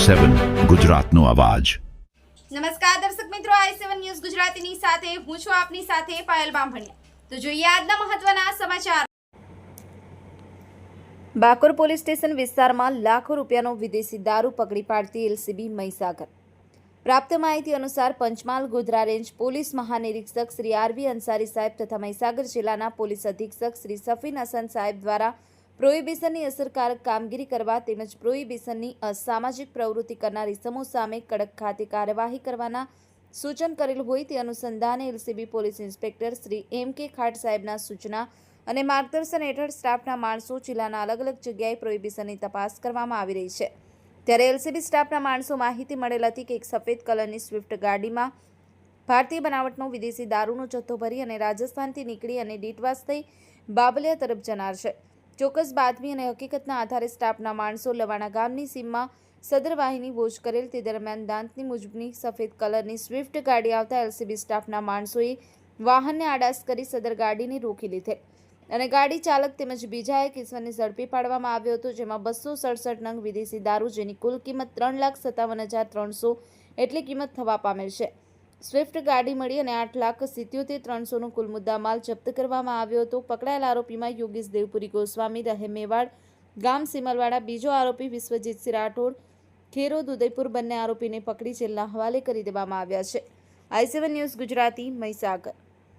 i7 ગુજરાતનો અવાજ। નમસ્કાર દર્શક મિત્રો, i7 ન્યૂઝ ગુજરાતીની સાથે હું છું આપની સાથે પાયલ બામભણિયા। તો જોઈએ આજના મહત્વના સમાચાર। બાકોર પોલીસ સ્ટેશન વિસ્તારમાં લાખો રૂપિયાનો વિદેશી દારૂ પકડી પાડતી એલસીબી મહીસાગર। પ્રાપ્ત માહિતી અનુસાર પંચમહાલ ગોધરા રેન્જ પોલીસ મહાનિરીક્ષક શ્રી આરવી અંસારી સાહેબ તથા મહીસાગર જિલ્લાના પોલીસ અધિક્ષક શ્રી સફીન હસન સાહેબ દ્વારા પ્રોહિબિશનની અસરકારક કામગીરી કરવા તેમજ પ્રોહિબિશનની અસામાજિક પ્રવૃત્તિ કરનાર ઇસમો સામે કડક ખાતે કાર્યવાહી કરવાના સૂચન કરેલ હોય તે અનુસંધાને એલસીબી પોલીસ ઇન્સ્પેક્ટર શ્રી એમ.કે. ખાટ સાહેબના સૂચના અને માર્ગદર્શન હેઠળ સ્ટાફના માણસો જિલ્લાના અલગ અલગ જગ્યાએ પ્રોહિબિશનની તપાસ કરવામાં આવી રહી છે। ત્યારે એલસીબી સ્ટાફના માણસો માહિતી મળેલ હતી કે એક સફેદ કલરની સ્વિફ્ટ ગાડીમાં ભારતીય બનાવટનો વિદેશી દારૂનો જથ્થો ભરી અને રાજસ્થાનથી નીકળી અને ડીટવાસ થઈ બાબલિયા તરફ જનાર છે। ચોક્કસ બાતમી અને હકીકતના આધારે સ્ટાફના માણસો લવાણા ગામની સીમમાં સદર વાહિની વોચ કરેલ તે દરમિયાન દાંતની મુજબની સફેદ કલરની સ્વિફ્ટ ગાડી આવતા એલસીબી સ્ટાફના માણસોએ વાહનને આડાસ કરી સદર ગાડીને રોકી લીધેલ અને ગાડી ચાલક તેમજ બીજા એક ઇસમને ઝડપી પાડવામાં આવ્યો હતો, જેમાં 267 નંગ વિદેશી દારૂ જેની કુલ કિંમત 3,57,300 એટલી કિંમત થવા પામેલ છે। સ્વિફ્ટ ગાડી મળી અને 8,77,300નો કુલ મુદ્દામાલ જપ્ત કરવામાં આવ્યો હતો। પકડાયેલ આરોપીમાં યોગેશ દેવપુરી ગોસ્વામી રહે મેવાડ ગામ સિમલવાડા, બીજો આરોપી વિશ્વજીતસિંહ રાઠોડ ખેરોદ ઉદયપુર, બંને આરોપીને પકડી જેલના હવાલે કરી દેવામાં આવ્યા છે। i7 news Gujarati, Mahisagar.